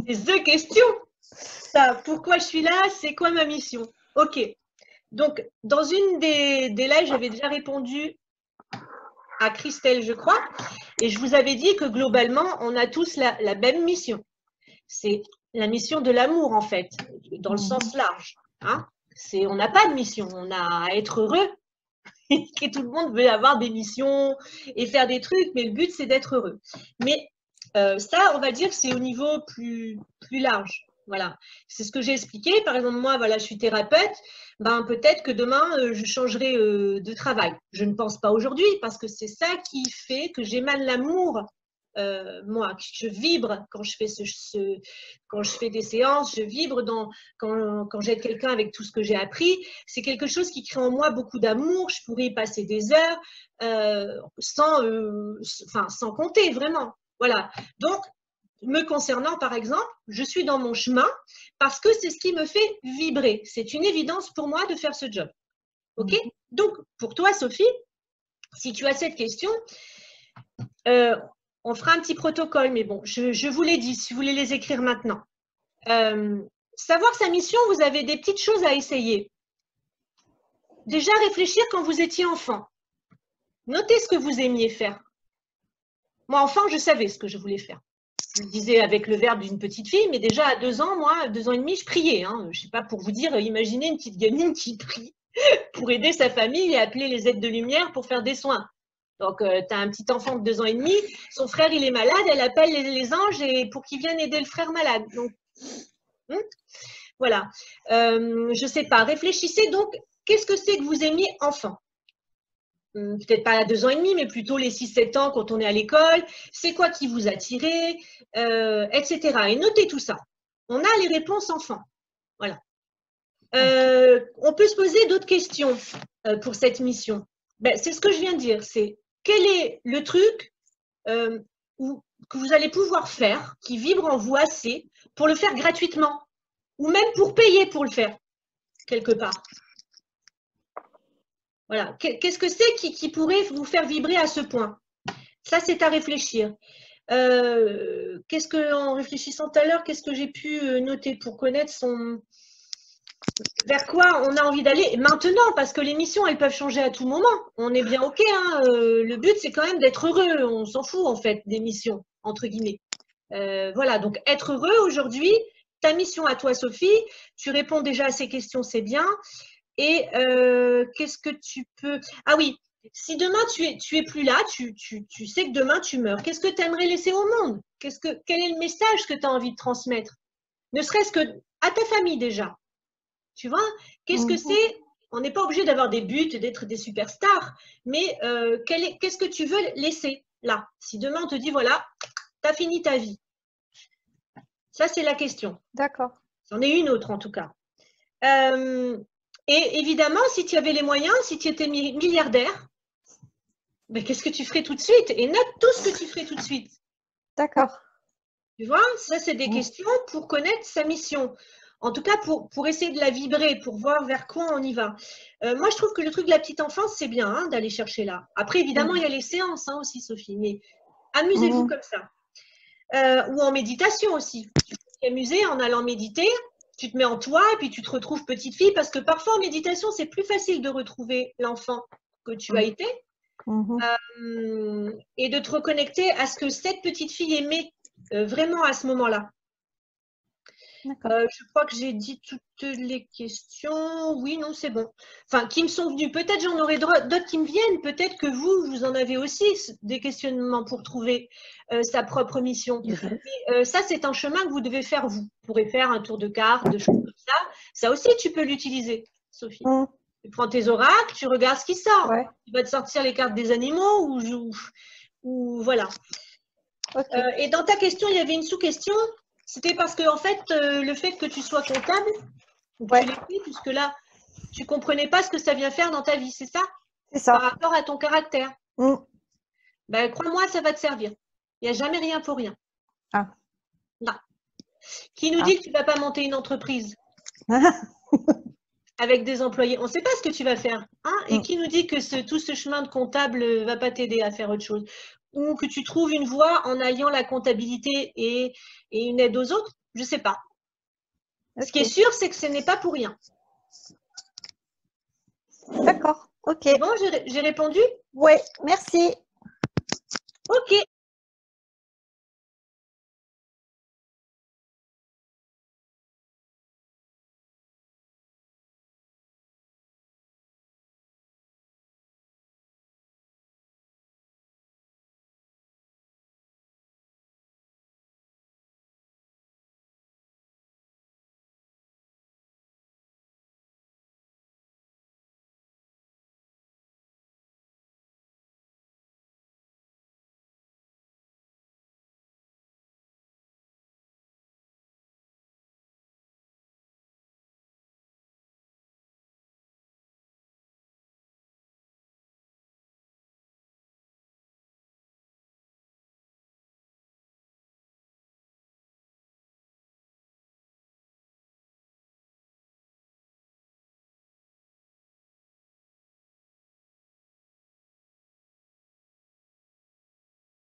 C'est the question. Ça, pourquoi je suis là? C'est quoi ma mission? Ok. Donc, dans une des lives, j'avais déjà répondu à Christelle, je crois, et je vous avais dit que globalement, on a tous la même mission. C'est la mission de l'amour, en fait, dans le sens large. Hein, on n'a pas de mission, on a à être heureux. Et tout le monde veut avoir des missions et faire des trucs, mais le but, c'est d'être heureux. Mais ça, on va dire que c'est au niveau plus large. Voilà, c'est ce que j'ai expliqué. Par exemple, moi, voilà, je suis thérapeute. Ben, peut-être que demain, je changerai de travail. Je ne pense pas aujourd'hui parce que c'est ça qui fait que j'émane l'amour. Moi, je vibre quand je fais quand je fais des séances, je vibre quand j'aide quelqu'un avec tout ce que j'ai appris. C'est quelque chose qui crée en moi beaucoup d'amour. Je pourrais y passer des heures sans compter, vraiment. Voilà. Donc, me concernant, par exemple, je suis dans mon chemin parce que c'est ce qui me fait vibrer. C'est une évidence pour moi de faire ce job. OK? Donc, pour toi, Sophie, si tu as cette question, on fera un petit protocole, mais bon, je vous l'ai dit, si vous voulez les écrire maintenant. Savoir sa mission, vous avez des petites choses à essayer. Déjà, réfléchir quand vous étiez enfant. Notez ce que vous aimiez faire. Moi, enfant, je savais ce que je voulais faire. Je le disais avec le verbe d'une petite fille, mais déjà à 2 ans, moi, 2 ans et demi, je priais. Hein. Je ne sais pas, pour vous dire, imaginez une petite gamine qui prie pour aider sa famille et appeler les aides de lumière pour faire des soins. Donc, tu as un petit enfant de 2 ans et demi, son frère, il est malade, elle appelle les anges pour qu'ils viennent aider le frère malade. Donc, voilà. Je ne sais pas, réfléchissez donc, qu'est-ce que c'est que vous aimiez enfant? Peut-être pas à 2 ans et demi, mais plutôt les 6-7 ans quand on est à l'école. C'est quoi qui vous attirait, etc. Et notez tout ça. On a les réponses enfants. Voilà. On peut se poser d'autres questions pour cette mission. Ben, c'est ce que je viens de dire. C'est quel est le truc que vous allez pouvoir faire qui vibre en vous assez pour le faire gratuitement ou même pour payer pour le faire quelque part. Voilà. Qu'est-ce que c'est qui pourrait vous faire vibrer à ce point? Ça, c'est à réfléchir. En réfléchissant tout à l'heure, qu'est-ce que j'ai pu noter pour connaître vers quoi on a envie d'aller maintenant? Parce que les missions, elles peuvent changer à tout moment. On est bien OK. Hein, le but, c'est quand même d'être heureux. On s'en fout, en fait, des missions, entre guillemets. Voilà, donc être heureux aujourd'hui, ta mission à toi, Sophie, tu réponds déjà à ces questions, c'est bien. Et qu'est-ce que tu peux… Ah oui, si demain tu es plus là, tu sais que demain tu meurs, qu'est-ce que tu aimerais laisser au monde? Quel est le message que tu as envie de transmettre? Ne serait-ce que à ta famille déjà. Tu vois? Qu'est-ce que c'est? On n'est pas obligé d'avoir des buts, d'être des superstars, mais qu'est-ce que tu veux laisser là? Si demain on te dit, voilà, tu as fini ta vie. Ça, c'est la question. D'accord. C'en est une autre en tout cas. Et évidemment, si tu avais les moyens, si tu étais milliardaire, ben, qu'est-ce que tu ferais tout de suite? Et note tout ce que tu ferais tout de suite. D'accord. Tu vois, ça, c'est des questions pour connaître sa mission. En tout cas, pour essayer de la vibrer, pour voir vers quoi on y va. Moi, je trouve que le truc de la petite enfance, c'est bien hein, d'aller chercher là. Après, évidemment, il y a les séances hein, aussi, Sophie, mais amusez-vous comme ça. Ou en méditation aussi. Tu peux t'amuser en allant méditer. Tu te mets en toi et puis tu te retrouves petite fille parce que parfois en méditation, c'est plus facile de retrouver l'enfant que tu as été et de te reconnecter à ce que cette petite fille aimait vraiment à ce moment-là. Je crois que j'ai dit toutes les questions. Oui, non, c'est bon. Enfin, qui me sont venues. Peut-être j'en aurai d'autres qui me viennent. Peut-être que vous en avez aussi des questionnements pour trouver sa propre mission. Mais, ça, c'est un chemin que vous devez faire vous. Vous pourrez faire un tour de carte, de choses comme ça. Ça aussi, tu peux l'utiliser, Sophie. Tu prends tes oracles, tu regardes ce qui sort. Ouais. Tu vas te sortir les cartes des animaux ou voilà. Okay. Et dans ta question, il y avait une sous-question. C'était parce que, en fait, le fait que tu sois comptable, tu l'as fait, puisque là, tu ne comprenais pas ce que ça vient faire dans ta vie, c'est ça? C'est ça. Par rapport à ton caractère. Ben, crois-moi, ça va te servir. Il n'y a jamais rien pour rien. Ah. Non. Qui nous dit que tu ne vas pas monter une entreprise avec des employés? On ne sait pas ce que tu vas faire. Hein? Et qui nous dit que tout ce chemin de comptable ne va pas t'aider à faire autre chose? ou que tu trouves une voie en alliant la comptabilité et une aide aux autres. Je ne sais pas. Ok. Ce qui est sûr, c'est que ce n'est pas pour rien. D'accord. Ok. C'est bon, j'ai répondu? Ouais, merci. Ok.